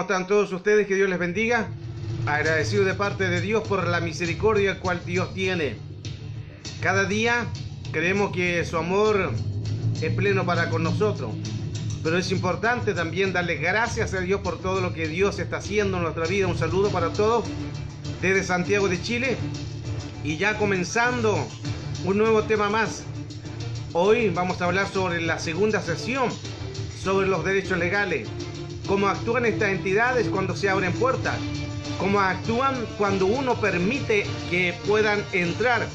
están todos ustedes? Que Dios les bendiga. Agradecido de parte de Dios por la misericordia cual Dios tiene. Cada día creemos que su amor es pleno para con nosotros. Pero es importante también darle gracias a Dios por todo lo que Dios está haciendo en nuestra vida. Un saludo para todos desde Santiago de Chile. Y ya comenzando un nuevo tema más. Hoy vamos a hablar sobre la segunda sesión, sobre los derechos legales. Cómo actúan estas entidades cuando se abren puertas. Cómo actúan cuando uno permite que puedan entrar.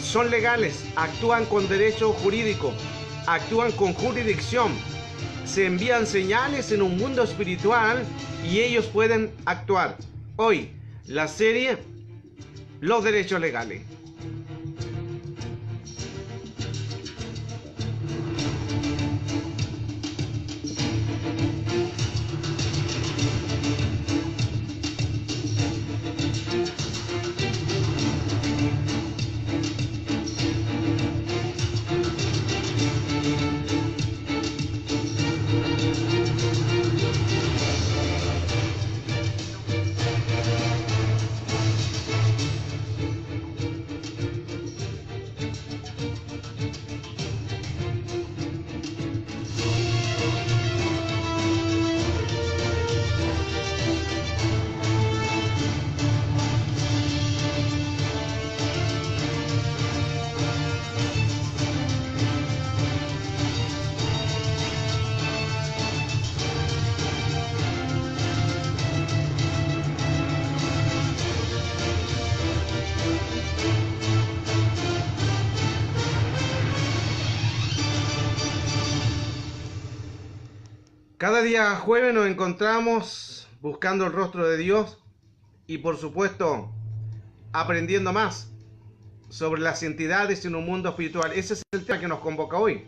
Son legales, actúan con derecho jurídico, actúan con jurisdicción. Se envían señales en un mundo espiritual y ellos pueden actuar. Hoy, la serie Los derechos legales. Cada día jueves nos encontramos buscando el rostro de Dios y por supuesto aprendiendo más sobre las entidades en un mundo espiritual. Ese es el tema que nos convoca hoy.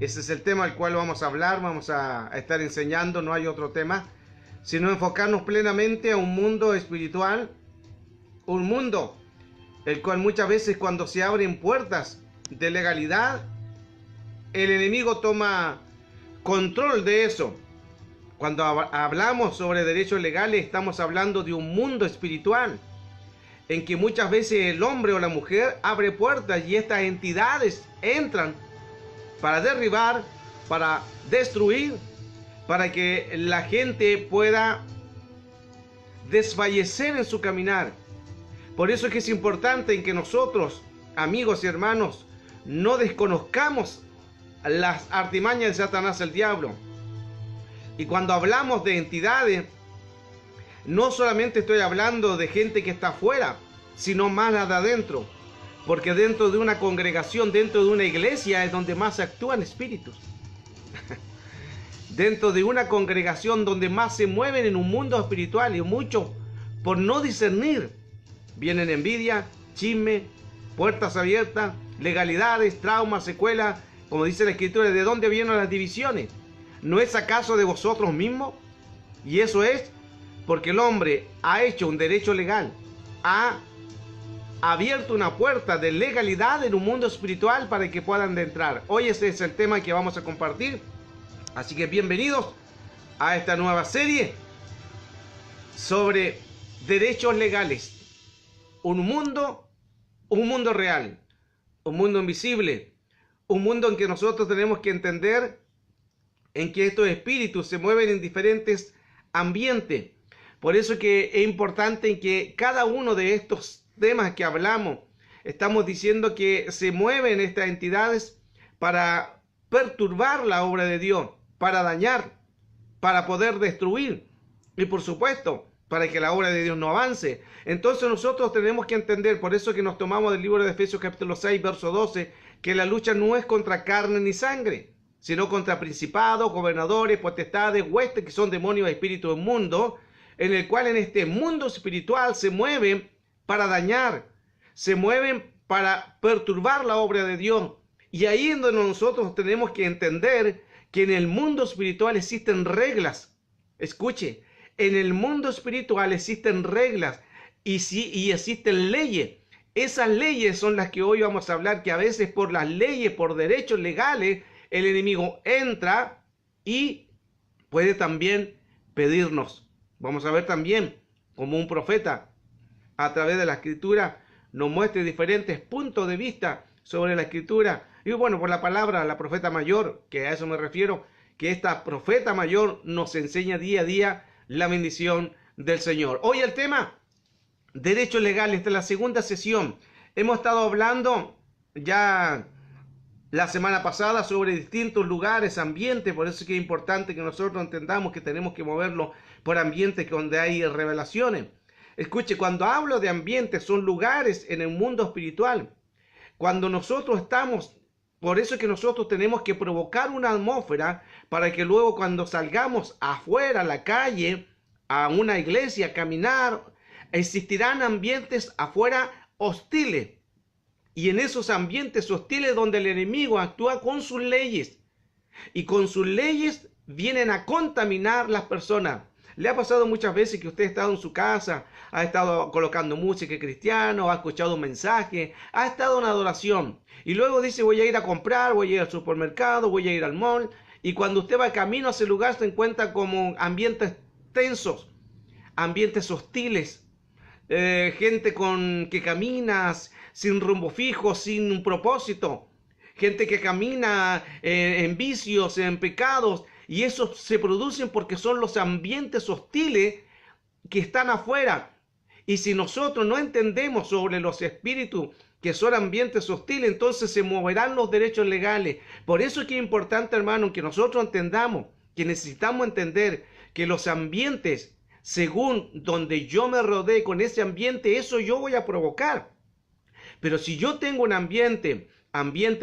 Ese es el tema al cual vamos a hablar, vamos a estar enseñando, no hay otro tema, sino enfocarnos plenamente a un mundo espiritual, un mundo el cual muchas veces cuando se abren puertas de legalidad, el enemigo toma control de eso. Cuando hablamos sobre derechos legales, estamos hablando de un mundo espiritual en que muchas veces el hombre o la mujer abre puertas y estas entidades entran para derribar, para destruir, para que la gente pueda desfallecer en su caminar. Por eso es que es importante en que nosotros, amigos y hermanos, no desconozcamos las artimañas de Satanás, el diablo. Y cuando hablamos de entidades, no solamente estoy hablando de gente que está afuera, sino más la de adentro. Porque dentro de una congregación, dentro de una iglesia, es donde más actúan espíritus. Dentro de una congregación donde más se mueven en un mundo espiritual, y muchos, por no discernir, vienen envidia, chisme, puertas abiertas, legalidades, traumas, secuelas. Como dice la Escritura, ¿de dónde vienen las divisiones? ¿No es acaso de vosotros mismos? Y eso es porque el hombre ha hecho un derecho legal, ha abierto una puerta de legalidad en un mundo espiritual para que puedan entrar. Hoy ese es el tema que vamos a compartir. Así que bienvenidos a esta nueva serie sobre derechos legales. Un mundo real, un mundo invisible. Un mundo en que nosotros tenemos que entender en que estos espíritus se mueven en diferentes ambientes. Por eso que es importante en que cada uno de estos temas que hablamos, estamos diciendo que se mueven estas entidades para perturbar la obra de Dios, para dañar, para poder destruir y por supuesto para que la obra de Dios no avance. Entonces nosotros tenemos que entender, por eso que nos tomamos del libro de Efesios capítulo 6, verso 12, que la lucha no es contra carne ni sangre, sino contra principados, gobernadores, potestades, huestes, que son demonios y espíritus inmundos, en el cual en este mundo espiritual se mueven para dañar, se mueven para perturbar la obra de Dios. Y ahí es donde nosotros tenemos que entender que en el mundo espiritual existen reglas. Escuche, en el mundo espiritual existen reglas y existen leyes. Esas leyes son las que hoy vamos a hablar, que a veces por las leyes, por derechos legales, el enemigo entra y puede también pedirnos. Vamos a ver también como un profeta a través de la escritura nos muestre diferentes puntos de vista sobre la escritura. Y bueno, por la palabra, la profeta mayor, que a eso me refiero, que esta profeta mayor nos enseña día a día la bendición del Señor. Hoy el tema, derechos legales, de la segunda sesión. Hemos estado hablando ya la semana pasada sobre distintos lugares, ambientes, por eso es que es importante que nosotros entendamos que tenemos que moverlo por ambientes donde hay revelaciones. Escuche, cuando hablo de ambientes, son lugares en el mundo espiritual. Cuando nosotros estamos, por eso es que nosotros tenemos que provocar una atmósfera para que luego cuando salgamos afuera a la calle, a una iglesia, a caminar, existirán ambientes afuera hostiles. Y en esos ambientes hostiles donde el enemigo actúa con sus leyes. Y con sus leyes vienen a contaminar las personas. ¿Le ha pasado muchas veces que usted ha estado en su casa, ha estado colocando música cristiana, ha escuchado un mensaje, ha estado en adoración y luego dice voy a ir a comprar, voy a ir al supermercado, voy a ir al mall, y cuando usted va camino a ese lugar se encuentra como ambientes tensos, ambientes hostiles, gente que camina sin rumbo fijo, sin un propósito, gente que camina en vicios, en pecados. Y eso se producen porque son los ambientes hostiles que están afuera. Y si nosotros no entendemos sobre los espíritus que son ambientes hostiles, entonces se moverán los derechos legales. Por eso es que es importante, hermano, que nosotros entendamos, que necesitamos entender que los ambientes, según donde yo me rodee con ese ambiente, eso yo voy a provocar. Pero si yo tengo un ambiente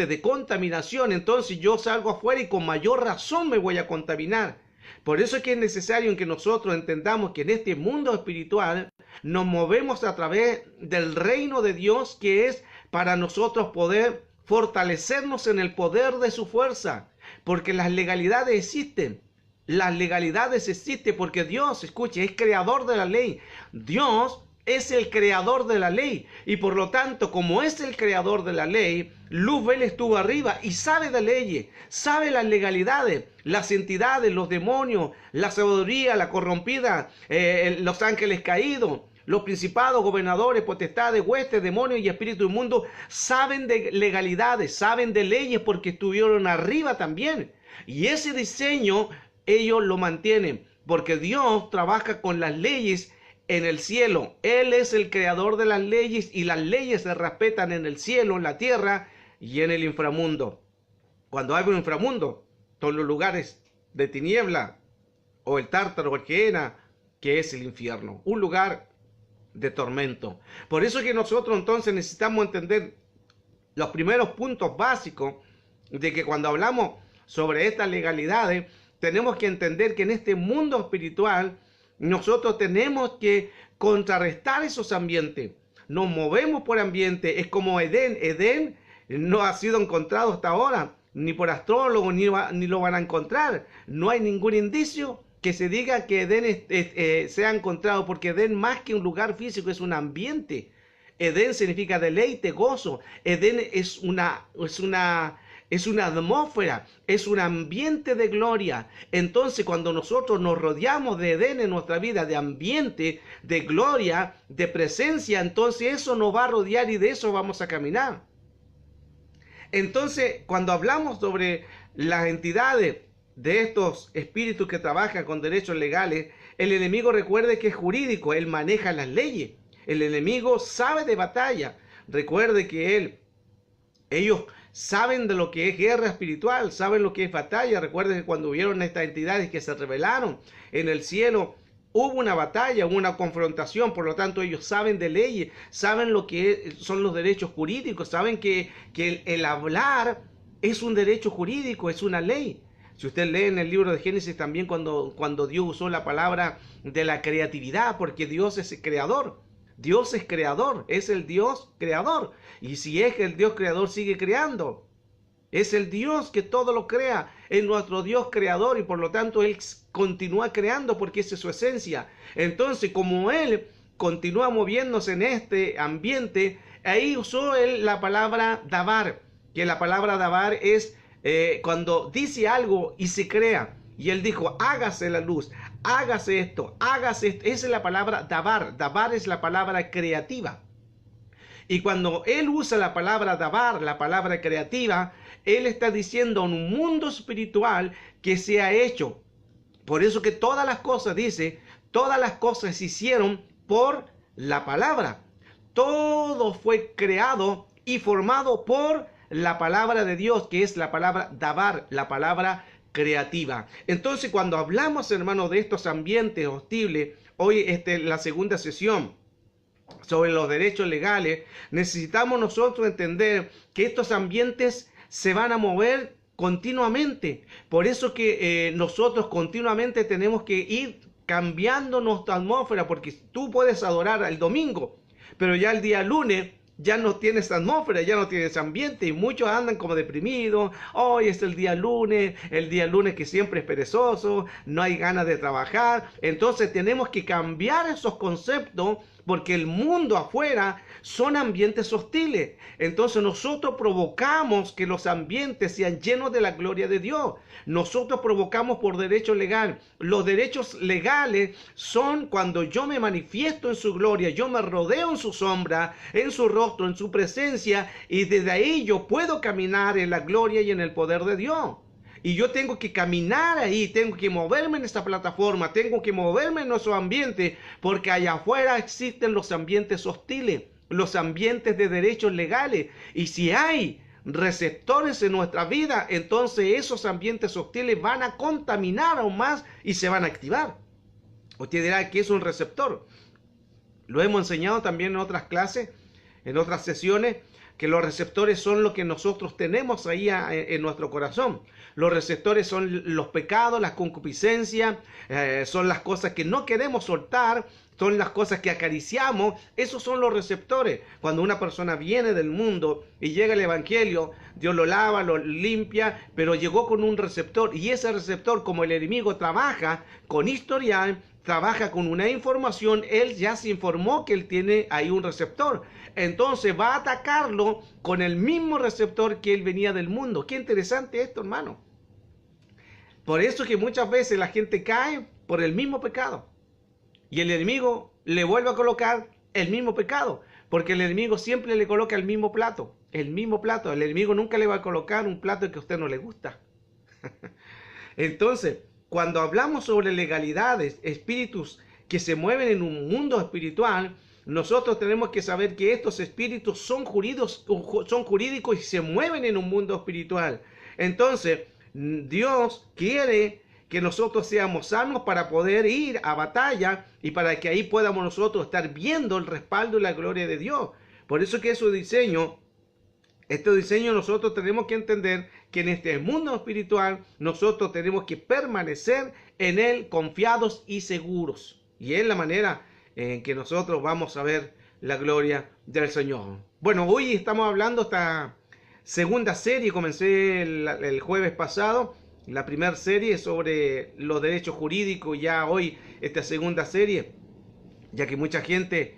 de contaminación, entonces yo salgo afuera y con mayor razón me voy a contaminar. Por eso es que es necesario que nosotros entendamos que en este mundo espiritual nos movemos a través del reino de Dios, que es para nosotros poder fortalecernos en el poder de su fuerza, porque las legalidades existen. Las legalidades existen porque Dios, escuche, es creador de la ley. Dios es el creador de la ley, y por lo tanto, como es el creador de la ley, Luzbel estuvo arriba y sabe de leyes, sabe las legalidades, las entidades, los demonios, la sabiduría, la corrompida, los ángeles caídos, los principados, gobernadores, potestades, huestes, demonios y espíritus inmundos, saben de legalidades, saben de leyes porque estuvieron arriba también. Y ese diseño ellos lo mantienen, porque Dios trabaja con las leyes en el cielo. Él es el creador de las leyes y las leyes se respetan en el cielo, en la tierra y en el inframundo. Cuando hay un inframundo, son los lugares de tiniebla o el tártaro o el gehenna, que es el infierno, un lugar de tormento. Por eso es que nosotros entonces necesitamos entender los primeros puntos básicos de que cuando hablamos sobre estas legalidades, tenemos que entender que en este mundo espiritual nosotros tenemos que contrarrestar esos ambientes. Nos movemos por ambiente. Es como Edén. Edén no ha sido encontrado hasta ahora, ni por astrólogos, ni lo van a encontrar. No hay ningún indicio que se diga que Edén se ha encontrado, porque Edén, más que un lugar físico, es un ambiente. Edén significa deleite, gozo. Edén es una atmósfera, es un ambiente de gloria. Entonces, cuando nosotros nos rodeamos de Edén en nuestra vida, de ambiente, de gloria, de presencia, entonces eso nos va a rodear y de eso vamos a caminar. Entonces, cuando hablamos sobre las entidades de estos espíritus que trabajan con derechos legales, el enemigo, recuerde que es jurídico, él maneja las leyes. El enemigo sabe de batalla. Recuerde que ellos saben de lo que es guerra espiritual, saben lo que es batalla. Recuerden que cuando hubieron estas entidades que se rebelaron en el cielo, hubo una batalla, hubo una confrontación. Por lo tanto, ellos saben de leyes, saben lo que son los derechos jurídicos, saben que el hablar es un derecho jurídico, es una ley. Si usted lee en el libro de Génesis también cuando Dios usó la palabra de la creatividad, porque Dios es el creador. Dios es creador, es el Dios creador. Y si es que el Dios creador sigue creando, es el Dios que todo lo crea, es nuestro Dios creador y por lo tanto Él continúa creando porque esa es su esencia. Entonces, como Él continúa moviéndose en este ambiente, ahí usó Él la palabra dabar, que la palabra dabar es cuando dice algo y se crea. Y Él dijo, hágase la luz, hágase esto, hágase esto. Esa es la palabra dabar. Dabar es la palabra creativa. Y cuando él usa la palabra dabar, la palabra creativa, él está diciendo un mundo espiritual que se ha hecho. Por eso que todas las cosas, dice, todas las cosas se hicieron por la palabra. Todo fue creado y formado por la palabra de Dios, que es la palabra dabar, la palabra creativa. Entonces, cuando hablamos, hermano, de estos ambientes hostiles, hoy la segunda sesión sobre los derechos legales, necesitamos nosotros entender que estos ambientes se van a mover continuamente. Por eso que nosotros continuamente tenemos que ir cambiando nuestra atmósfera, porque tú puedes adorar el domingo, pero ya el día lunes ya no tienes atmósfera, ya no tienes ambiente, y muchos andan como deprimidos. Hoy es el día lunes que siempre es perezoso, no hay ganas de trabajar. Entonces tenemos que cambiar esos conceptos, porque el mundo afuera son ambientes hostiles. Entonces nosotros provocamos que los ambientes sean llenos de la gloria de Dios. Nosotros provocamos por derecho legal. Los derechos legales son cuando yo me manifiesto en su gloria, yo me rodeo en su sombra, en su rostro, en su presencia, y desde ahí yo puedo caminar en la gloria y en el poder de Dios. Y yo tengo que caminar ahí, tengo que moverme en esta plataforma, tengo que moverme en nuestro ambiente, porque allá afuera existen los ambientes hostiles, los ambientes de derechos legales. Y si hay receptores en nuestra vida, entonces esos ambientes hostiles van a contaminar aún más y se van a activar. Usted dirá, ¿qué es un receptor? Lo hemos enseñado también en otras clases, en otras sesiones, que los receptores son lo que nosotros tenemos ahí en nuestro corazón. Los receptores son los pecados, las concupiscencias, son las cosas que no queremos soltar, son las cosas que acariciamos. Esos son los receptores. Cuando una persona viene del mundo y llega al evangelio, Dios lo lava, lo limpia, pero llegó con un receptor, y ese receptor, como el enemigo trabaja con historial, trabaja con una información, él ya se informó que él tiene ahí un receptor. Entonces va a atacarlo con el mismo receptor que él venía del mundo. Qué interesante esto, hermano. Por eso que muchas veces la gente cae por el mismo pecado, y el enemigo le vuelve a colocar el mismo pecado, porque el enemigo siempre le coloca el mismo plato. El enemigo nunca le va a colocar un plato que a usted no le gusta. Entonces, cuando hablamos sobre legalidades, espíritus que se mueven en un mundo espiritual, nosotros tenemos que saber que estos espíritus son jurídicos y se mueven en un mundo espiritual. Entonces, Dios quiere que nosotros seamos sanos para poder ir a batalla y para que ahí podamos nosotros estar viendo el respaldo y la gloria de Dios. Por eso que este diseño nosotros tenemos que entender que en este mundo espiritual nosotros tenemos que permanecer en él confiados y seguros. Y es la manera en que nosotros vamos a ver la gloria del Señor. Bueno, hoy estamos hablando esta segunda serie. Comencé el jueves pasado la primera serie sobre los derechos jurídicos. Ya hoy esta segunda serie, ya que mucha gente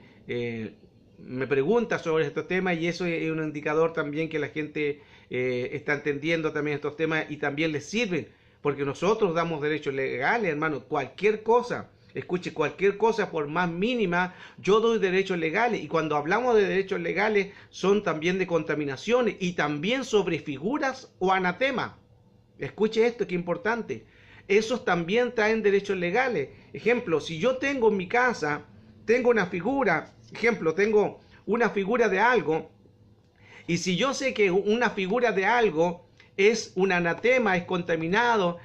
me pregunta sobre estos temas, y eso es un indicador también que la gente está entendiendo también estos temas y también les sirven, porque nosotros damos derechos legales, hermano. Cualquier cosa, escuche, cualquier cosa por más mínima, yo doy derechos legales. Y cuando hablamos de derechos legales, son también de contaminaciones y también sobre figuras o anatemas. Escuche esto, que importante. Esos también traen derechos legales. Ejemplo, si yo tengo en mi casa, tengo una figura, tengo una figura de algo, y si yo sé que una figura de algo es un anatema, es contaminado,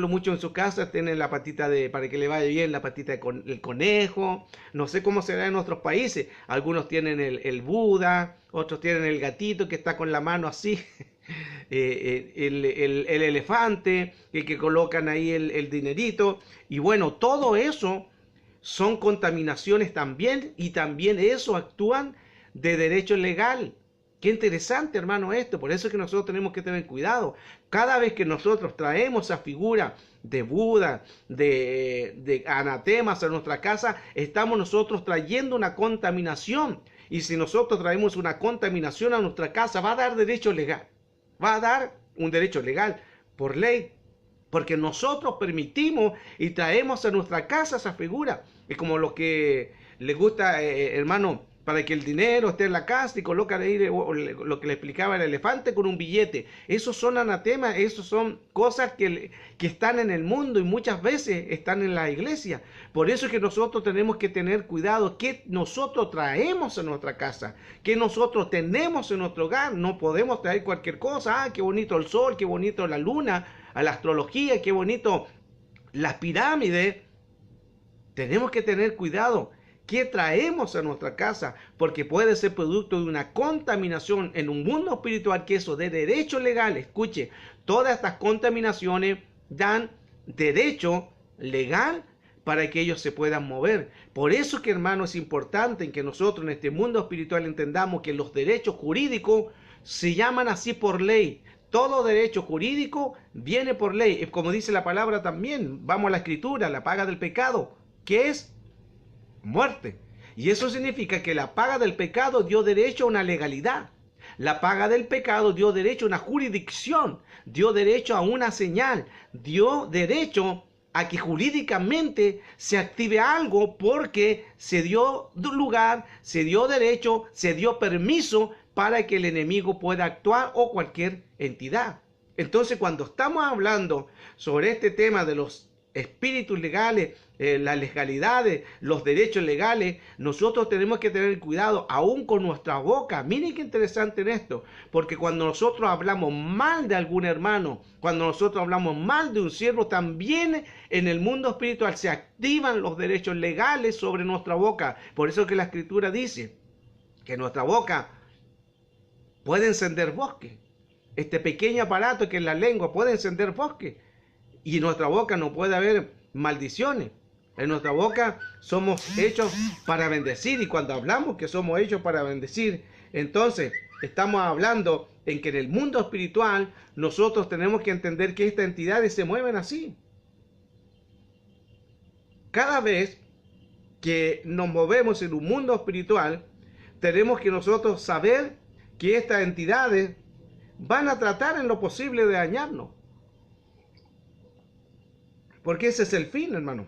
muchos en su casa tienen la patita para que le vaya bien, la patita del conejo, no sé cómo será en otros países, algunos tienen el Buda, otros tienen el gatito que está con la mano así, el elefante, el que colocan ahí el dinerito, y bueno, todo eso son contaminaciones también, y también eso actúan de derecho legal. Qué interesante, hermano, esto. Por eso es que nosotros tenemos que tener cuidado. Cada vez que nosotros traemos esa figura de Buda, de anatemas a nuestra casa, estamos nosotros trayendo una contaminación. Y si nosotros traemos una contaminación a nuestra casa, va a dar derecho legal. Va a dar un derecho legal por ley. Porque nosotros permitimos y traemos a nuestra casa esa figura. Es como lo que le gusta, hermano, para que el dinero esté en la casa y coloca ahí lo que le explicaba el elefante con un billete. Esos son anatemas, esos son cosas que están en el mundo y muchas veces están en la iglesia. Por eso es que nosotros tenemos que tener cuidado que nosotros traemos a nuestra casa, que nosotros tenemos en nuestro hogar. No podemos traer cualquier cosa. Ah, qué bonito el sol, qué bonito la luna, a la astrología, qué bonito las pirámides. Tenemos que tener cuidado qué traemos a nuestra casa, porque puede ser producto de una contaminación en un mundo espiritual, que eso de derecho legal. Escuche, todas estas contaminaciones dan derecho legal para que ellos se puedan mover. Por eso es que, hermano, es importante en que nosotros en este mundo espiritual entendamos que los derechos jurídicos se llaman así por ley. Todo derecho jurídico viene por ley. Como dice la palabra también, vamos a la escritura, la paga del pecado, que es muerte. Y eso significa que la paga del pecado dio derecho a una legalidad. La paga del pecado dio derecho a una jurisdicción, dio derecho a una señal, dio derecho a que jurídicamente se active algo, porque se dio lugar, se dio derecho, se dio permiso para que el enemigo pueda actuar, o cualquier entidad. Entonces, cuando estamos hablando sobre este tema de los espíritus legales, las legalidades, los derechos legales, nosotros tenemos que tener cuidado aún con nuestra boca. Miren qué interesante en esto, porque cuando nosotros hablamos mal de algún hermano, cuando nosotros hablamos mal de un siervo, también en el mundo espiritual se activan los derechos legales sobre nuestra boca. Por eso que la escritura dice que nuestra boca puede encender bosque. Este pequeño aparato que es la lengua puede encender bosque. Y en nuestra boca no puede haber maldiciones. En nuestra boca somos hechos para bendecir. Y cuando hablamos que somos hechos para bendecir, entonces estamos hablando en que en el mundo espiritual nosotros tenemos que entender que estas entidades se mueven así. Cada vez que nos movemos en un mundo espiritual, tenemos que nosotros saber que estas entidades van a tratar en lo posible de dañarnos. Porque ese es el fin, hermano.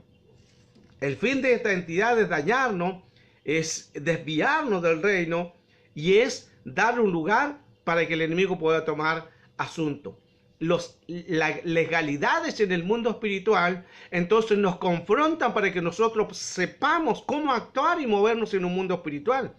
El fin de esta entidad es dañarnos, es desviarnos del reino, y es darle un lugar para que el enemigo pueda tomar asunto. Las legalidades en el mundo espiritual entonces nos confrontan para que nosotros sepamos cómo actuar y movernos en un mundo espiritual.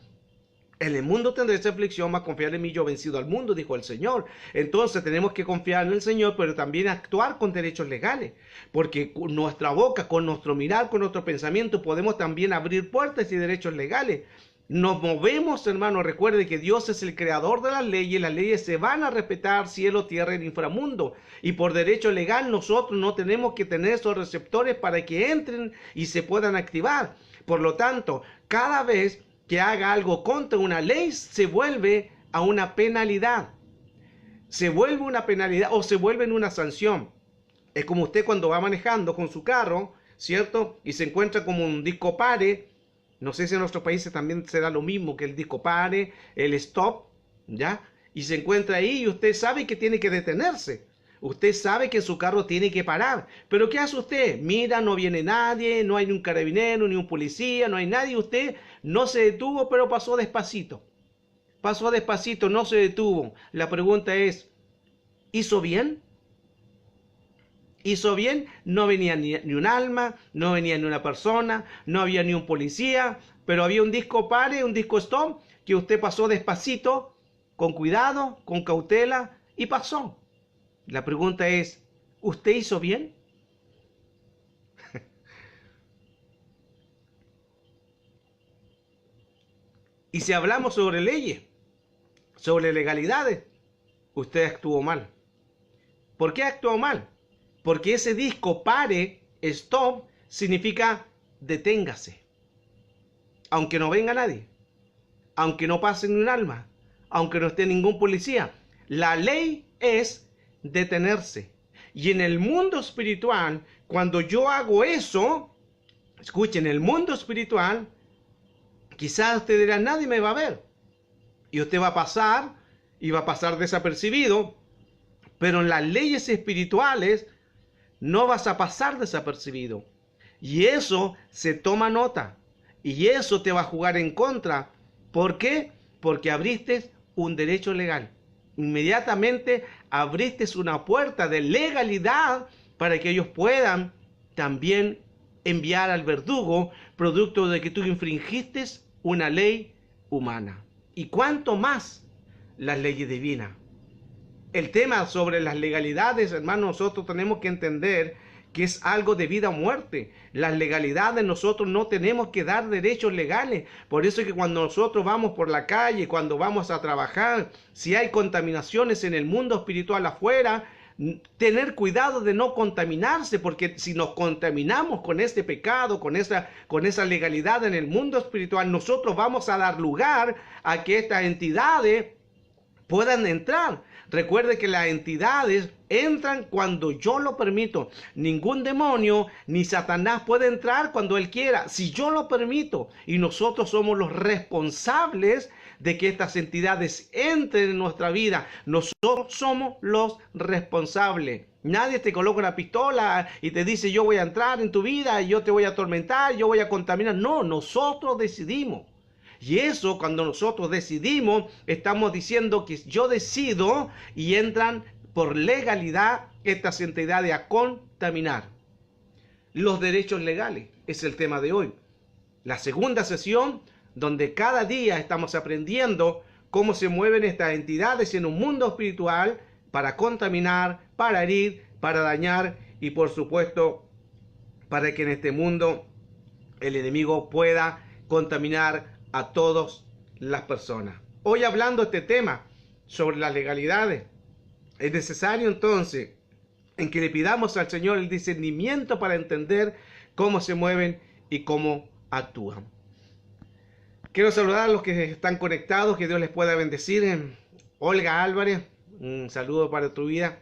En el mundo tendréis aflicción, mas confiar en mí, yo he vencido al mundo, dijo el Señor. Entonces tenemos que confiar en el Señor, pero también actuar con derechos legales. Porque con nuestra boca, con nuestro mirar, con nuestro pensamiento, podemos también abrir puertas y derechos legales. Nos movemos, hermano. Recuerde que Dios es el creador de las leyes se van a respetar, cielo, tierra y inframundo. Y por derecho legal nosotros no tenemos que tener esos receptores para que entren y se puedan activar. Por lo tanto, cada vez que haga algo contra una ley, se vuelve a una penalidad. Se vuelve una penalidad o se vuelve en una sanción. Es como usted cuando va manejando con su carro, ¿cierto? Y se encuentra como un disco pare. No sé si en nuestros países también será lo mismo, que el disco pare, el stop, ¿ya? Y se encuentra ahí y usted sabe que tiene que detenerse. Usted sabe que su carro tiene que parar. Pero ¿qué hace usted? Mira, no viene nadie, no hay ni un carabinero, ni un policía, no hay nadie. Usted no se detuvo, pero pasó despacito. Pasó despacito, no se detuvo. La pregunta es, ¿hizo bien? ¿Hizo bien? No venía ni un alma, no venía ni una persona, no había ni un policía, pero había un disco pare, un disco stop, que usted pasó despacito, con cuidado, con cautela, y pasó. La pregunta es, ¿usted hizo bien? Y si hablamos sobre leyes, sobre legalidades, usted actuó mal. ¿Por qué actuó mal? Porque ese disco pare, stop, significa deténgase. Aunque no venga nadie, aunque no pase ni un alma, aunque no esté ningún policía. La ley es detenerse. Y en el mundo espiritual, cuando yo hago eso, escuchen, en el mundo espiritual, quizás usted dirá, nadie me va a ver. Y usted va a pasar, y va a pasar desapercibido. Pero en las leyes espirituales, no vas a pasar desapercibido. Y eso se toma nota. Y eso te va a jugar en contra. ¿Por qué? Porque abriste un derecho legal. Inmediatamente abriste una puerta de legalidad para que ellos puedan también enviar al verdugo producto de que tú infringiste una ley humana. Y cuánto más las leyes divinas. El tema sobre las legalidades, hermanos, nosotros tenemos que entender que es algo de vida o muerte. Las legalidades, nosotros no tenemos que dar derechos legales. Por eso es que cuando nosotros vamos por la calle, cuando vamos a trabajar, si hay contaminaciones en el mundo espiritual afuera, tener cuidado de no contaminarse, porque si nos contaminamos con este pecado, con esa legalidad en el mundo espiritual, nosotros vamos a dar lugar a que estas entidades puedan entrar. Recuerde que las entidades entran cuando yo lo permito. Ningún demonio ni Satanás puede entrar cuando él quiera. Si yo lo permito, y nosotros somos los responsables de que estas entidades entren en nuestra vida. Nosotros somos los responsables. Nadie te coloca una pistola y te dice yo voy a entrar en tu vida, yo te voy a atormentar, yo voy a contaminar. No, nosotros decidimos. Y eso, cuando nosotros decidimos, estamos diciendo que yo decido y entran por legalidad estas entidades a contaminar. Los derechos legales es el tema de hoy. La segunda sesión, donde cada día estamos aprendiendo cómo se mueven estas entidades en un mundo espiritual para contaminar, para herir, para dañar y por supuesto para que en este mundo el enemigo pueda contaminar a todas las personas. Hoy hablando este tema sobre las legalidades, es necesario entonces en que le pidamos al Señor el discernimiento para entender cómo se mueven y cómo actúan. Quiero saludar a los que están conectados, que Dios les pueda bendecir. Olga Álvarez, un saludo para tu vida,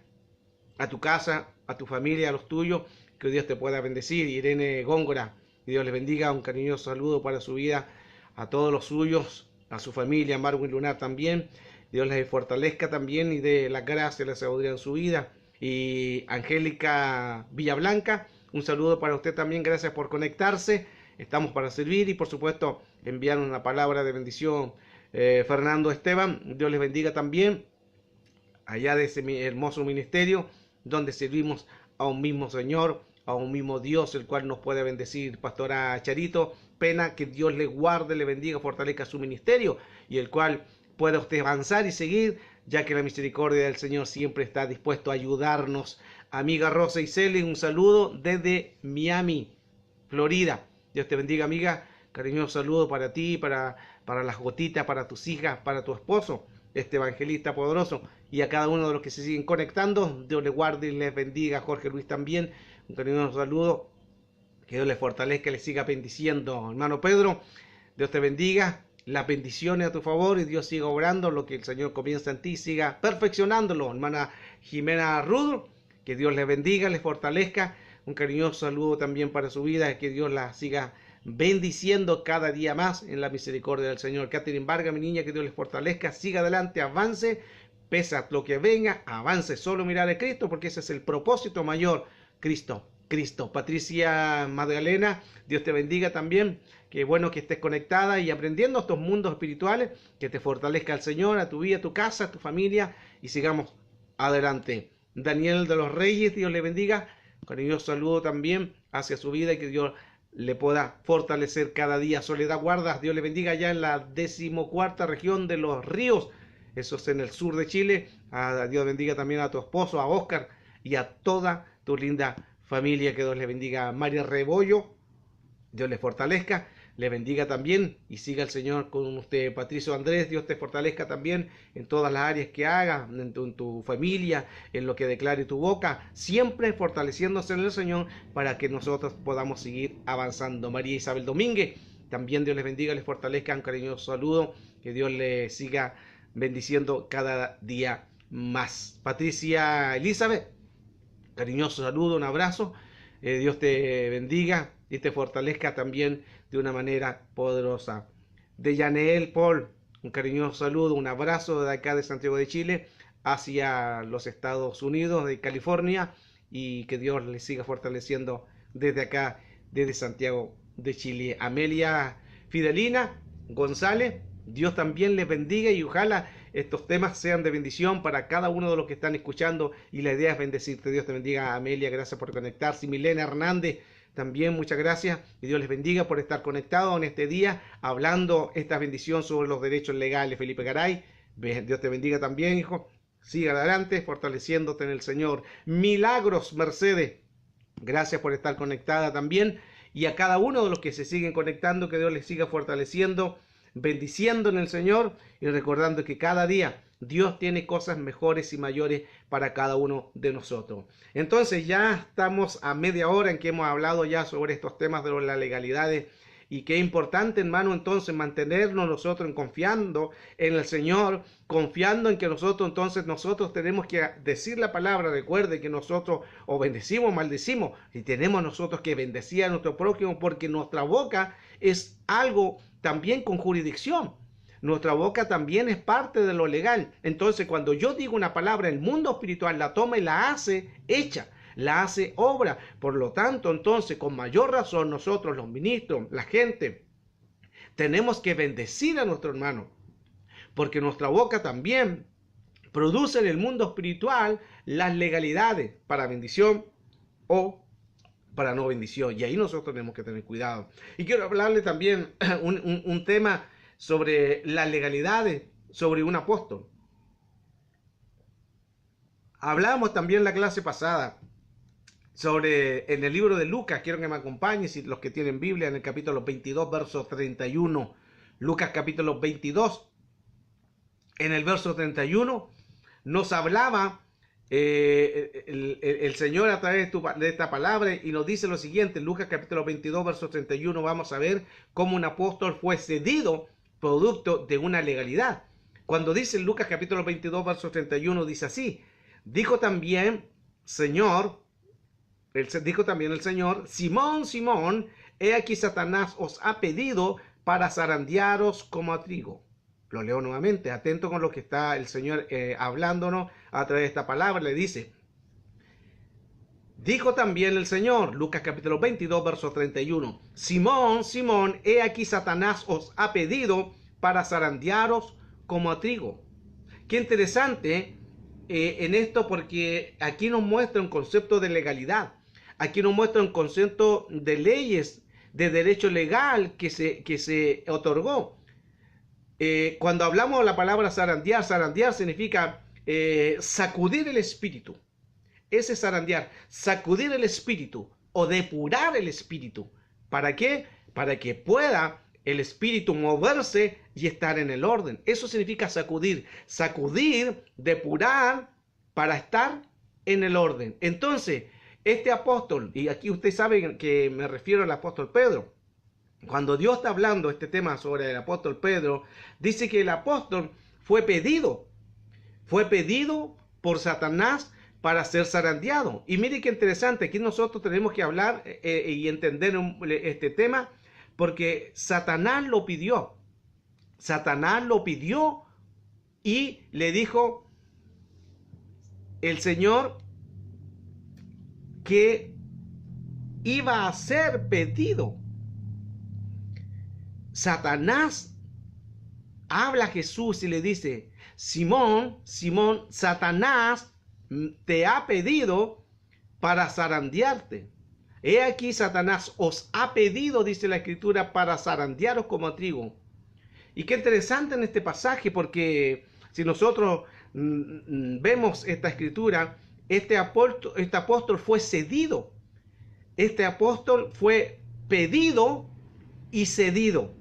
a tu casa, a tu familia, a los tuyos, que Dios te pueda bendecir. Irene Góngora, que Dios les bendiga, un cariñoso saludo para su vida, a todos los suyos, a su familia, Marwin Lunar también. Dios les fortalezca también y dé la gracia y la sabiduría en su vida. Y Angélica Villablanca, un saludo para usted también, gracias por conectarse. Estamos para servir y por supuesto enviar una palabra de bendición. Fernando Esteban, Dios les bendiga también, allá de ese hermoso ministerio donde servimos a un mismo Señor, a un mismo Dios, el cual nos puede bendecir. Pastora Charito Pena, que Dios le guarde, le bendiga, fortalezca su ministerio y el cual pueda usted avanzar y seguir, ya que la misericordia del Señor siempre está dispuesto a ayudarnos. Amiga Rosa Iseli, un saludo desde Miami, Florida. Dios te bendiga, amiga. Cariñoso saludo para ti, para las gotitas, para tus hijas, para tu esposo, este evangelista poderoso, y a cada uno de los que se siguen conectando. Dios les guarde y les bendiga. Jorge Luis también, un cariñoso saludo. Que Dios les fortalezca y les siga bendiciendo. Hermano Pedro, Dios te bendiga. Las bendiciones a tu favor y Dios siga obrando lo que el Señor comienza en ti, siga perfeccionándolo. Hermana Jimena Rudo, que Dios les bendiga, les fortalezca. Un cariñoso saludo también para su vida, que Dios la siga bendiciendo cada día más en la misericordia del Señor. Catherine Vargas, mi niña, que Dios les fortalezca, siga adelante, avance, pese a lo que venga, avance, solo mirar a Cristo, porque ese es el propósito mayor, Cristo. Patricia Magdalena, Dios te bendiga también, qué bueno que estés conectada y aprendiendo estos mundos espirituales, que te fortalezca el Señor, a tu vida, a tu casa, a tu familia, y sigamos adelante. Daniel de los Reyes, Dios le bendiga, cariñoso saludo también hacia su vida y que Dios le pueda fortalecer cada día. Soledad Guardas, Dios le bendiga allá en la 14ª región de Los Ríos, eso es en el sur de Chile. A Dios bendiga también a tu esposo, a Oscar y a toda tu linda familia, que Dios le bendiga. María Rebollo, Dios le fortalezca, le bendiga también y siga el Señor con usted. Patricio Andrés, Dios te fortalezca también en todas las áreas que haga, en tu familia, en lo que declare tu boca, siempre fortaleciéndose en el Señor para que nosotros podamos seguir avanzando. María Isabel Domínguez, también Dios les bendiga, les fortalezca, un cariñoso saludo, que Dios le siga bendiciendo cada día más. Patricia Elizabeth, cariñoso saludo, un abrazo, Dios te bendiga y te fortalezca también de una manera poderosa. De Yaneel Paul, un cariñoso saludo, un abrazo de acá de Santiago de Chile hacia los Estados Unidos, de California, y que Dios les siga fortaleciendo desde acá, desde Santiago de Chile. Amelia Fidelina González, Dios también les bendiga y ojalá estos temas sean de bendición para cada uno de los que están escuchando, y la idea es bendecirte. Dios te bendiga, Amelia, gracias por conectarse. Milena Hernández, también muchas gracias, y Dios les bendiga por estar conectados en este día, hablando esta bendición sobre los derechos legales. Felipe Garay, Dios te bendiga también, hijo, siga adelante, fortaleciéndote en el Señor. Milagros Mercedes, gracias por estar conectada también, y a cada uno de los que se siguen conectando, que Dios les siga fortaleciendo, bendiciendo en el Señor, y recordando que cada día Dios tiene cosas mejores y mayores para cada uno de nosotros. Entonces ya estamos a media hora en que hemos hablado ya sobre estos temas de las legalidades, y qué importante, hermano, entonces mantenernos nosotros confiando en el Señor, confiando en que nosotros tenemos que decir la palabra. Recuerde que nosotros o bendecimos o maldecimos, y tenemos nosotros que bendecir a nuestro prójimo, porque nuestra boca es algo también con jurisdicción. Nuestra boca también es parte de lo legal. Entonces, cuando yo digo una palabra, el mundo espiritual la toma y la hace hecha, la hace obra. Por lo tanto, entonces, con mayor razón, nosotros, los ministros, la gente, tenemos que bendecir a nuestro hermano, porque nuestra boca también produce en el mundo espiritual las legalidades para bendición o para no bendición, y ahí nosotros tenemos que tener cuidado. Y quiero hablarle también un tema sobre las legalidades, sobre un apóstol. Hablamos también la clase pasada sobre, en el libro de Lucas, quiero que me acompañen, si los que tienen Biblia, en el capítulo 22, verso 31. Lucas capítulo 22, en el verso 31, nos hablaba el Señor a través de esta palabra, y nos dice lo siguiente. Lucas capítulo 22, verso 31, vamos a ver cómo un apóstol fue cedido producto de una legalidad. Cuando dice en Lucas capítulo 22, verso 31, dice así: dijo también el Señor, Simón, Simón, he aquí Satanás os ha pedido para zarandearos como a trigo. Lo leo nuevamente, atento con lo que está el Señor hablándonos a través de esta palabra. Le dice, dijo también el Señor, Lucas capítulo 22, verso 31, Simón, Simón, he aquí Satanás os ha pedido para zarandearos como a trigo. Qué interesante en esto, porque aquí nos muestra un concepto de legalidad. Aquí nos muestra un concepto de leyes, de derecho legal que se otorgó. Cuando hablamos de la palabra zarandear, zarandear significa sacudir el espíritu. Ese zarandear, sacudir el espíritu o depurar el espíritu. ¿Para qué? Para que pueda el espíritu moverse y estar en el orden. Eso significa sacudir. Sacudir, depurar, para estar en el orden. Entonces, este apóstol, y aquí ustedes saben que me refiero al apóstol Pedro, cuando Dios está hablando este tema sobre el apóstol Pedro, dice que el apóstol fue pedido por Satanás para ser zarandeado. Y mire qué interesante, aquí nosotros tenemos que hablar y entender este tema, porque Satanás lo pidió. Satanás lo pidió y le dijo el Señor que iba a ser pedido. Satanás habla a Jesús y le dice, Simón, Simón, Satanás te ha pedido para zarandearte. He aquí Satanás os ha pedido, dice la Escritura, para zarandearos como a trigo. Y qué interesante en este pasaje, porque si nosotros vemos esta Escritura, este apóstol fue cedido. Este apóstol fue pedido y cedido.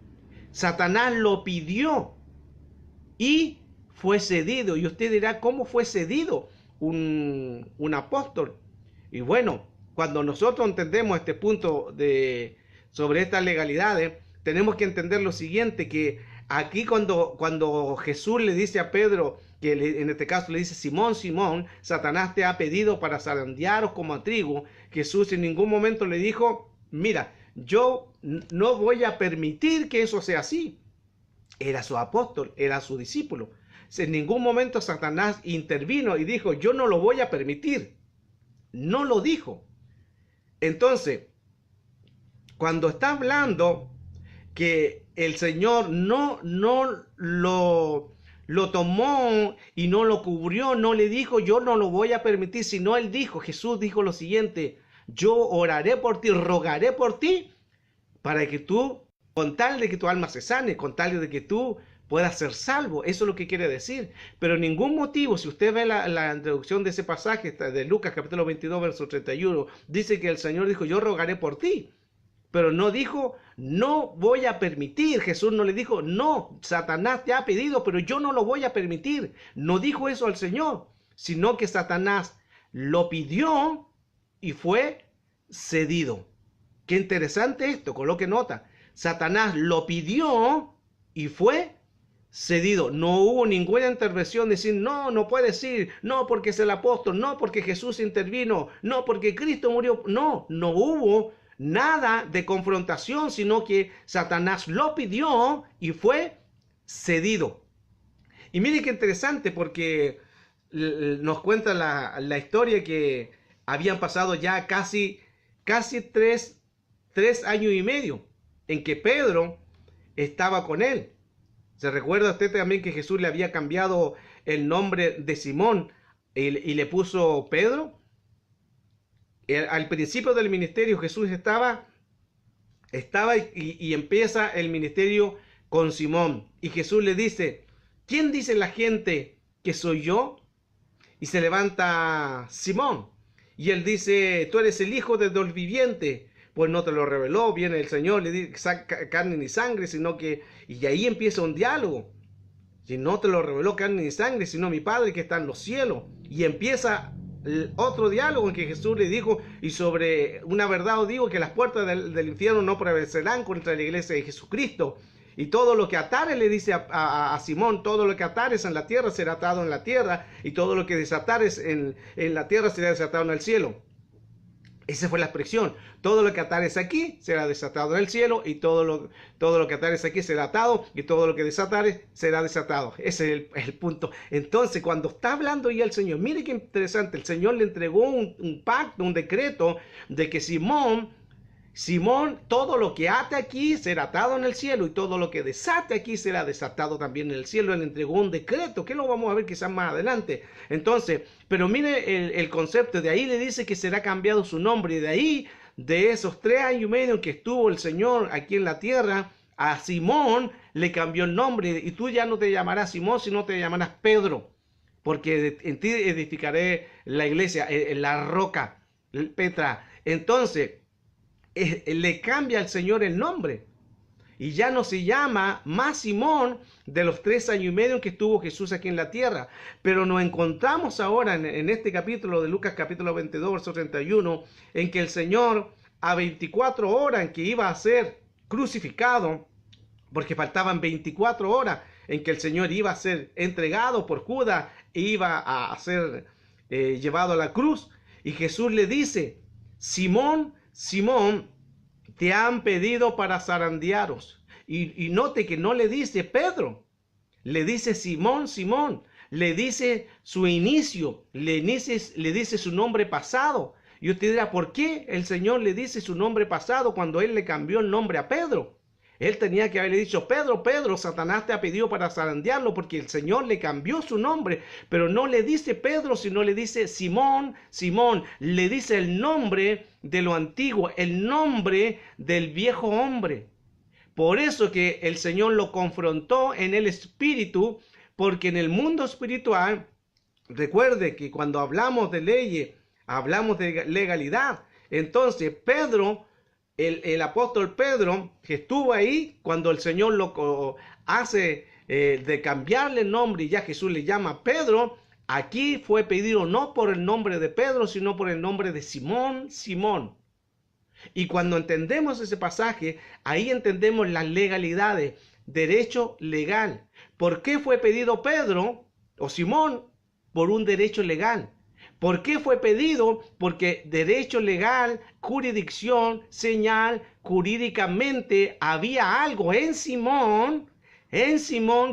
Satanás lo pidió y fue cedido. Y usted dirá, ¿cómo fue cedido un apóstol? Y bueno, cuando nosotros entendemos este punto sobre estas legalidades, tenemos que entender lo siguiente, que aquí cuando Jesús le dice a Pedro, que en este caso le dice, Simón, Simón, Satanás te ha pedido para zarandearos como a trigo, Jesús en ningún momento le dijo, mira, yo no voy a permitir que eso sea así. Era su apóstol, era su discípulo. En ningún momento Satanás intervino y dijo, yo no lo voy a permitir. no lo dijo. Entonces, cuando está hablando que el Señor no lo tomó y no lo cubrió, no le dijo, yo no lo voy a permitir, sino él dijo, Jesús dijo lo siguiente, yo oraré por ti, rogaré por ti, para que tú, con tal de que tu alma se sane, con tal de que tú puedas ser salvo. Eso es lo que quiere decir. Pero en ningún motivo, si usted ve la introducción de ese pasaje de Lucas capítulo 22, verso 31, dice que el Señor dijo, yo rogaré por ti. Pero no dijo, no voy a permitir. Jesús no le dijo, no, Satanás te ha pedido, pero yo no lo voy a permitir. No dijo eso al Señor, sino que Satanás lo pidió y fue cedido. Qué interesante esto, coloque nota. Satanás lo pidió y fue cedido. No hubo ninguna intervención de decir, no, no puedes ir, no porque es el apóstol, no porque Jesús intervino, no porque Cristo murió. No, no hubo nada de confrontación, sino que Satanás lo pidió y fue cedido. Y mire qué interesante, porque nos cuenta la historia que habían pasado ya casi tres años y medio en que Pedro estaba con él. ¿Se recuerda usted también que Jesús le había cambiado el nombre de Simón y le puso Pedro? Al principio del ministerio Jesús estaba y empieza el ministerio con Simón. Y Jesús le dice, ¿quién dice la gente que soy yo? Y se levanta Simón. Y él dice, tú eres el Hijo de Dios viviente. Pues no te lo reveló, viene el Señor, le dice carne ni sangre, sino que... Y ahí empieza un diálogo. Si no te lo reveló carne ni sangre, sino mi Padre que está en los cielos. Y empieza otro diálogo en que Jesús le dijo, y sobre una verdad os digo que las puertas del infierno no prevalecerán contra la iglesia de Jesucristo. Y todo lo que atares, le dice a Simón, todo lo que atares en la tierra será atado en la tierra, y todo lo que desatares en la tierra será desatado en el cielo. Esa fue la expresión. Todo lo que atares aquí será desatado en el cielo, y todo lo que atares aquí será atado, y todo lo que desatares será desatado. Ese es el punto. Entonces, cuando está hablando ya el Señor, mire qué interesante, el Señor le entregó un pacto, un decreto, de que Simón, todo lo que ate aquí será atado en el cielo, y todo lo que desate aquí será desatado también en el cielo. Él entregó un decreto, que lo vamos a ver quizás más adelante. Entonces, pero mire el concepto, de ahí le dice que será cambiado su nombre, y de ahí, de esos 3 años y medio en que estuvo el Señor aquí en la tierra, a Simón le cambió el nombre, y tú ya no te llamarás Simón, sino te llamarás Pedro, porque en ti edificaré la iglesia, la roca, Petra. Entonces, le cambia al Señor el nombre, y ya no se llama más Simón de los 3 años y medio en que estuvo Jesús aquí en la tierra. Pero nos encontramos ahora en este capítulo de Lucas capítulo 22 verso 31, en que el Señor, a 24 horas en que iba a ser crucificado, porque faltaban 24 horas en que el Señor iba a ser entregado por Judas e iba a ser llevado a la cruz, y Jesús le dice, Simón, Simón, te han pedido para zarandearos. Y note que no le dice Pedro, le dice Simón, Simón, le dice su inicio, le dice su nombre pasado. Y usted dirá, ¿por qué el Señor le dice su nombre pasado cuando Él le cambió el nombre a Pedro? Él tenía que haberle dicho, Pedro, Pedro, Satanás te ha pedido para zarandearlo, porque el Señor le cambió su nombre. Pero no le dice Pedro, sino le dice Simón, Simón. Le dice el nombre de lo antiguo, el nombre del viejo hombre. Por eso que el Señor lo confrontó en el espíritu, porque en el mundo espiritual, recuerde que cuando hablamos de leyes, hablamos de legalidad. Entonces Pedro, el apóstol Pedro, que estuvo ahí cuando el Señor lo hace de cambiarle el nombre, y ya Jesús le llama Pedro, aquí fue pedido no por el nombre de Pedro, sino por el nombre de Simón, Simón. Y cuando entendemos ese pasaje, ahí entendemos las legalidades, derecho legal. ¿Por qué fue pedido Pedro o Simón? Por un derecho legal. ¿Por qué fue pedido? Porque derecho legal, jurisdicción, señal, jurídicamente había algo en Simón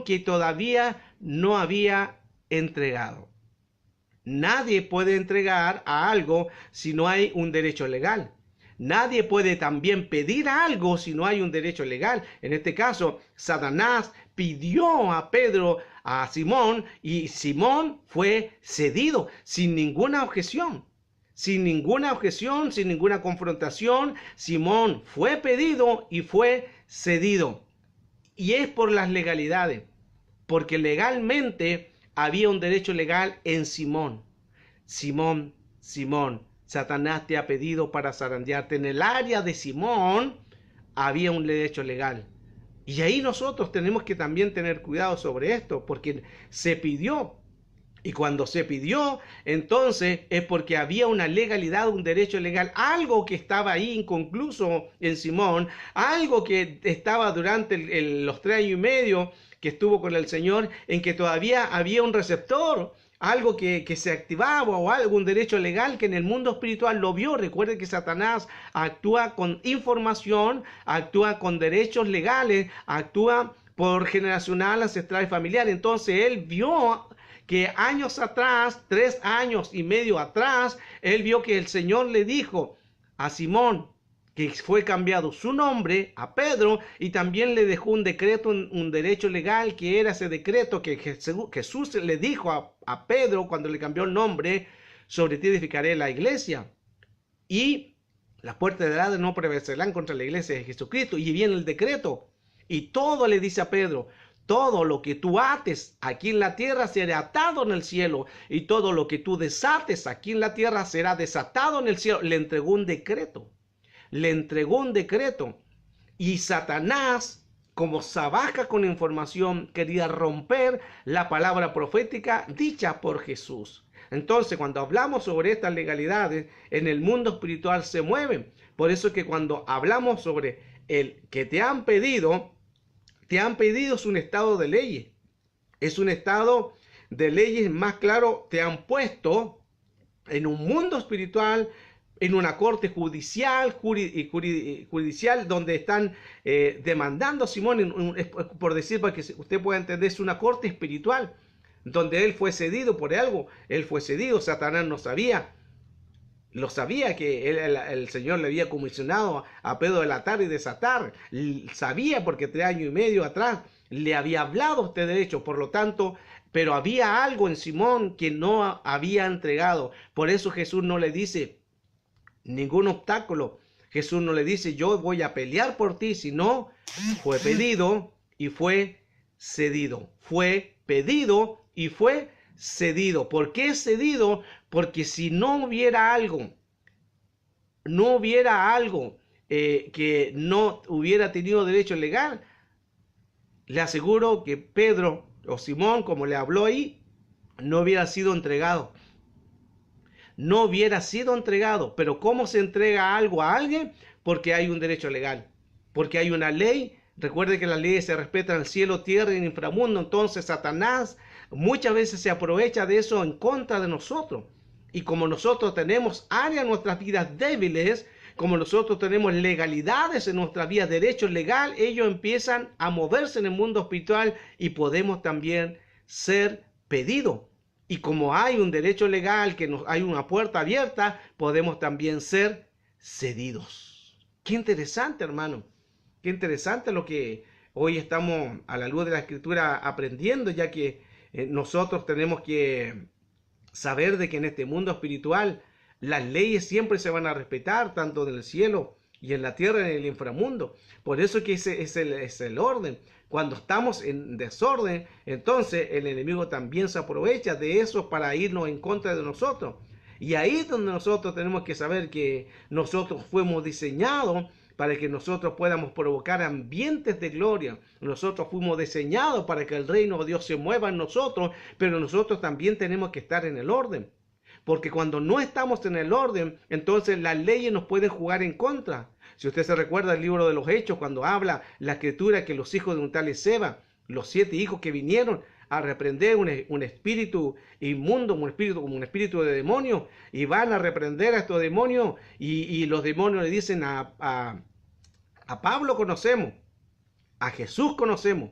que todavía no había entregado. Nadie puede entregar a algo si no hay un derecho legal. Nadie puede también pedir algo si no hay un derecho legal. En este caso, Satanás pidió a Pedro, a Simón, y Simón fue cedido sin ninguna objeción. Sin ninguna objeción, sin ninguna confrontación, Simón fue pedido y fue cedido. Y es por las legalidades, porque legalmente había un derecho legal en Simón. Simón, Simón, Satanás te ha pedido para zarandearte. En el área de Simón había un derecho legal. Y ahí nosotros tenemos que también tener cuidado sobre esto, porque se pidió. Y cuando se pidió, entonces es porque había una legalidad, un derecho legal, algo que estaba ahí inconcluso en Simón, algo que estaba durante los 3 años y medio que estuvo con el Señor, en que todavía había un receptor, algo que se activaba o algún derecho legal que en el mundo espiritual lo vio. Recuerde que Satanás actúa con información, actúa con derechos legales, actúa por generacional, ancestral y familiar. Entonces él vio que años atrás, 3 años y medio atrás, él vio que el Señor le dijo a Simón que fue cambiado su nombre a Pedro, y también le dejó un decreto, un derecho legal, que era ese decreto que Jesús le dijo a Pedro cuando le cambió el nombre: sobre ti edificaré la iglesia, y las puertas del Hades no prevalecerán contra la iglesia de Jesucristo. Y viene el decreto, y todo le dice a Pedro: todo lo que tú ates aquí en la tierra será atado en el cielo, y todo lo que tú desates aquí en la tierra será desatado en el cielo. Le entregó un decreto. Le entregó un decreto. Y Satanás, como trabaja con información, quería romper la palabra profética dicha por Jesús. Entonces, cuando hablamos sobre estas legalidades, en el mundo espiritual se mueven. Por eso que cuando hablamos sobre el que te han pedido es un estado de leyes. Es un estado de leyes, más claro, te han puesto en un mundo espiritual, en una corte judicial, donde están demandando a Simón, por decir, para que usted pueda entender, es una corte espiritual, donde él fue cedido por algo. Él fue cedido. Satanás no sabía. Lo sabía que el Señor le había comisionado a Pedro de atar y desatar. Sabía, porque 3 años y medio atrás le había hablado este derecho. Por lo tanto, pero había algo en Simón que no había entregado. Por eso Jesús no le dice ningún obstáculo. Jesús no le dice: yo voy a pelear por ti, sino fue pedido y fue cedido. Fue pedido y fue cedido. ¿Por qué cedido? Porque si no hubiera algo que no hubiera tenido derecho legal, le aseguro que Pedro o Simón, como le habló ahí, no hubiera sido entregado. No hubiera sido entregado. Pero ¿cómo se entrega algo a alguien? Porque hay un derecho legal, porque hay una ley. Recuerde que las leyes se respetan en el cielo, tierra y en el inframundo. Entonces Satanás muchas veces se aprovecha de eso en contra de nosotros. Y como nosotros tenemos áreas en nuestras vidas débiles, como nosotros tenemos legalidades en nuestras vidas, derecho legal, ellos empiezan a moverse en el mundo espiritual y podemos también ser pedidos. Y como hay un derecho legal, hay una puerta abierta, podemos también ser cedidos. Qué interesante, hermano. Qué interesante lo que hoy estamos a la luz de la Escritura aprendiendo, ya que nosotros tenemos que saber de que en este mundo espiritual las leyes siempre se van a respetar, tanto en el cielo y en la tierra y en el inframundo. Por eso que ese es el orden. Cuando estamos en desorden, entonces el enemigo también se aprovecha de eso para irnos en contra de nosotros. Y ahí es donde nosotros tenemos que saber que nosotros fuimos diseñados para que nosotros podamos provocar ambientes de gloria. Nosotros fuimos diseñados para que el reino de Dios se mueva en nosotros, pero nosotros también tenemos que estar en el orden. Porque cuando no estamos en el orden, entonces las leyes nos pueden jugar en contra. Si usted se recuerda el libro de los Hechos, cuando habla la Escritura que los hijos de un tal Esceva, los 7 hijos que vinieron a reprender un espíritu inmundo, un espíritu de demonio, y van a reprender a estos demonios, y los demonios le dicen a Pablo conocemos, a Jesús conocemos,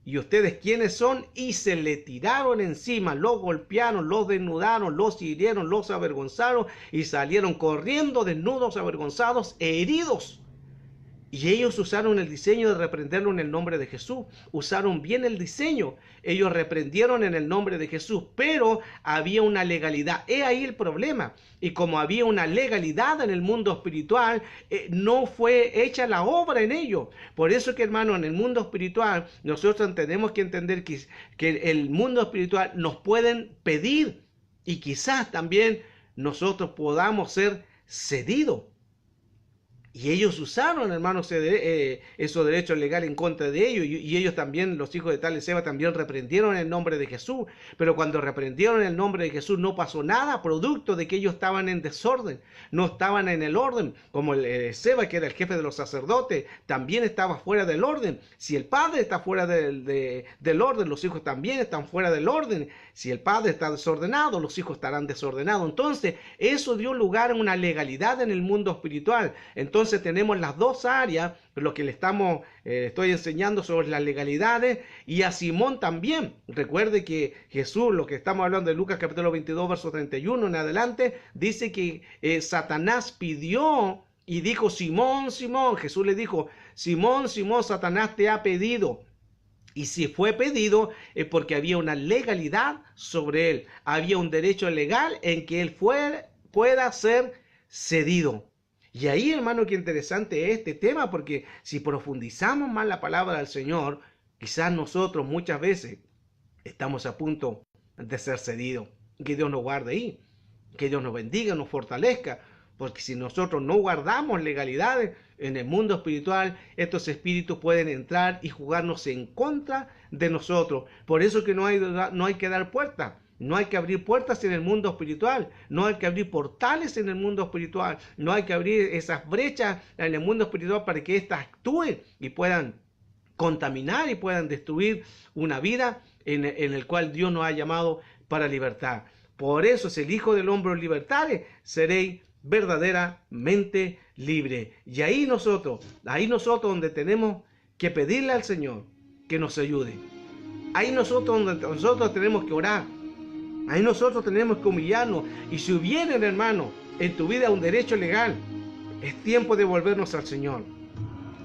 ¿y ustedes quiénes son? Y se le tiraron encima, los golpearon, los desnudaron, los hirieron, los avergonzaron y salieron corriendo desnudos, avergonzados e heridos. Y ellos usaron el diseño de reprenderlo en el nombre de Jesús. Usaron bien el diseño. Ellos reprendieron en el nombre de Jesús, pero había una legalidad. He ahí el problema. Y como había una legalidad en el mundo espiritual, no fue hecha la obra en ello. Por eso que, hermano, en el mundo espiritual, nosotros tenemos que entender que el mundo espiritual nos pueden pedir y quizás también nosotros podamos ser cedidos. Y ellos usaron, hermanos, esos derechos legales en contra de ellos. Y ellos también, los hijos de tal y Seba, también reprendieron en el nombre de Jesús. Pero cuando reprendieron en el nombre de Jesús no pasó nada, producto de que ellos estaban en desorden. No estaban en el orden. Como Seba, que era el jefe de los sacerdotes, también estaba fuera del orden. Si el padre está fuera del orden, los hijos también están fuera del orden. Si el padre está desordenado, los hijos estarán desordenados. Entonces, eso dio lugar a una legalidad en el mundo espiritual. Entonces tenemos las dos áreas, lo que le estoy enseñando sobre las legalidades, y a Simón también. Recuerde que Jesús, lo que estamos hablando de Lucas capítulo 22, verso 31 en adelante, dice que Satanás pidió y dijo: Simón, Simón. Jesús le dijo: Simón, Simón, Satanás te ha pedido. Y si fue pedido es porque había una legalidad sobre él. Había un derecho legal en que él pueda ser cedido. Y ahí, hermano, qué interesante es este tema, porque si profundizamos más la palabra del Señor, quizás nosotros muchas veces estamos a punto de ser cedidos. Que Dios nos guarde ahí, que Dios nos bendiga, nos fortalezca, porque si nosotros no guardamos legalidades en el mundo espiritual, estos espíritus pueden entrar y jugarnos en contra de nosotros. Por eso que no hay que dar puertas. No hay que abrir puertas en el mundo espiritual, no hay que abrir portales en el mundo espiritual, no hay que abrir esas brechas en el mundo espiritual para que éstas actúen y puedan contaminar y puedan destruir una vida en el cual Dios nos ha llamado para libertad. Por eso es el Hijo del Hombre libertare, seréis verdaderamente libre. Y ahí nosotros donde tenemos que pedirle al Señor que nos ayude. Ahí nosotros tenemos que orar. Ahí nosotros tenemos que humillarnos. Y si hubiera, hermano, en tu vida un derecho legal, es tiempo de volvernos al Señor.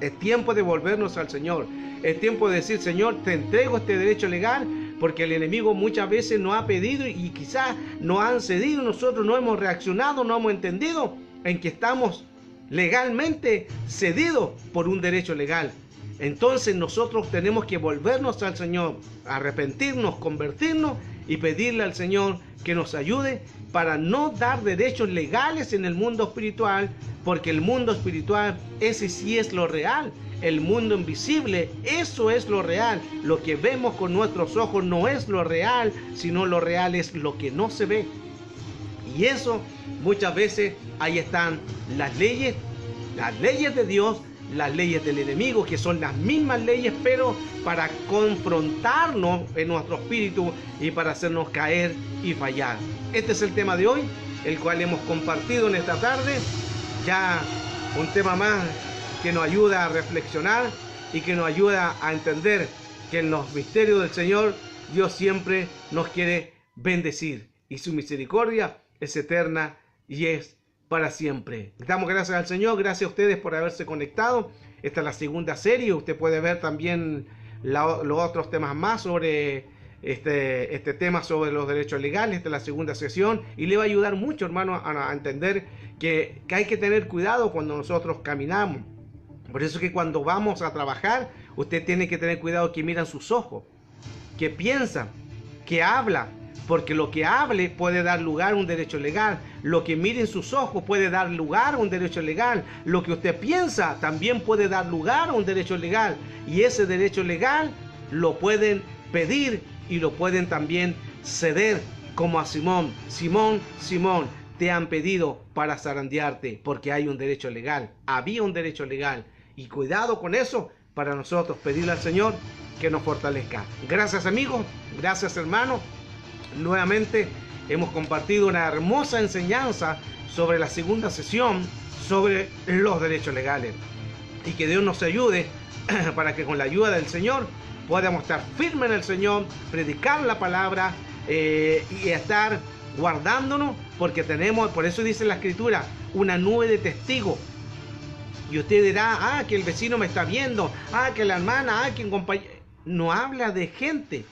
Es tiempo de volvernos al Señor. Es tiempo de decir: Señor, te entrego este derecho legal, porque el enemigo muchas veces nos ha pedido y quizás nos han cedido. Nosotros no hemos reaccionado, no hemos entendido en que estamos legalmente cedidos por un derecho legal. Entonces nosotros tenemos que volvernos al Señor, arrepentirnos, convertirnos y pedirle al Señor que nos ayude para no dar derechos legales en el mundo espiritual, porque el mundo espiritual, ese sí es lo real. El mundo invisible, eso es lo real. Lo que vemos con nuestros ojos no es lo real, sino lo real es lo que no se ve. Y eso muchas veces ahí están las leyes de Dios, las leyes del enemigo, que son las mismas leyes, pero para confrontarnos en nuestro espíritu y para hacernos caer y fallar. Este es el tema de hoy, el cual hemos compartido en esta tarde. Ya un tema más que nos ayuda a reflexionar y que nos ayuda a entender que en los misterios del Señor Dios siempre nos quiere bendecir y su misericordia es eterna y es para siempre. Damos gracias al Señor, gracias a ustedes por haberse conectado. Esta es la segunda serie. Usted puede ver también los otros temas más sobre este tema sobre los derechos legales. Esta es la segunda sesión y le va a ayudar mucho, hermano, a entender que hay que tener cuidado cuando nosotros caminamos. Por eso que cuando vamos a trabajar, usted tiene que tener cuidado que miran sus ojos, que piensa, que habla, porque lo que hable puede dar lugar a un derecho legal. Lo que mire en sus ojos puede dar lugar a un derecho legal. Lo que usted piensa también puede dar lugar a un derecho legal. Y ese derecho legal lo pueden pedir y lo pueden también ceder, como a Simón. Simón, Simón, te han pedido para zarandearte, porque hay un derecho legal. Había un derecho legal. Y cuidado con eso para nosotros pedirle al Señor que nos fortalezca. Gracias, amigos. Gracias, hermanos. Nuevamente hemos compartido una hermosa enseñanza sobre la segunda sesión sobre los derechos legales. Y que Dios nos ayude para que con la ayuda del Señor podamos estar firmes en el Señor, predicar la palabra y estar guardándonos, porque tenemos, por eso dice la Escritura, una nube de testigos. Y usted dirá, que el vecino me está viendo, que la hermana, que un compañero. No habla de gente,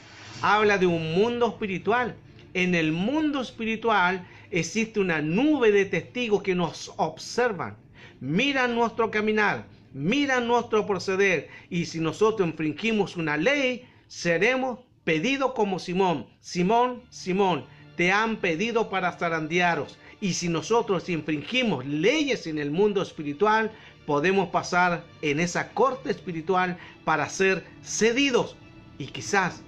habla de un mundo espiritual. En el mundo espiritual existe una nube de testigos que nos observan, miran nuestro caminar, miran nuestro proceder, y si nosotros infringimos una ley, seremos pedidos como Simón. Simón, Simón, te han pedido para zarandearos. Y si nosotros infringimos leyes en el mundo espiritual, podemos pasar en esa corte espiritual para ser cedidos y quizás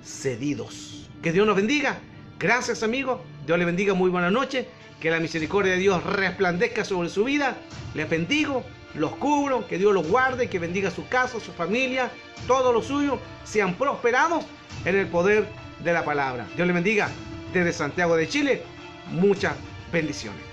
cedidos. Que Dios nos bendiga. Gracias, amigos. Dios les bendiga. Muy buena noche. Que la misericordia de Dios resplandezca sobre su vida. Les bendigo, los cubro, que Dios los guarde, que bendiga su casa, su familia, todo lo suyo. Sean prosperados en el poder de la palabra. Dios les bendiga. Desde Santiago de Chile, muchas bendiciones.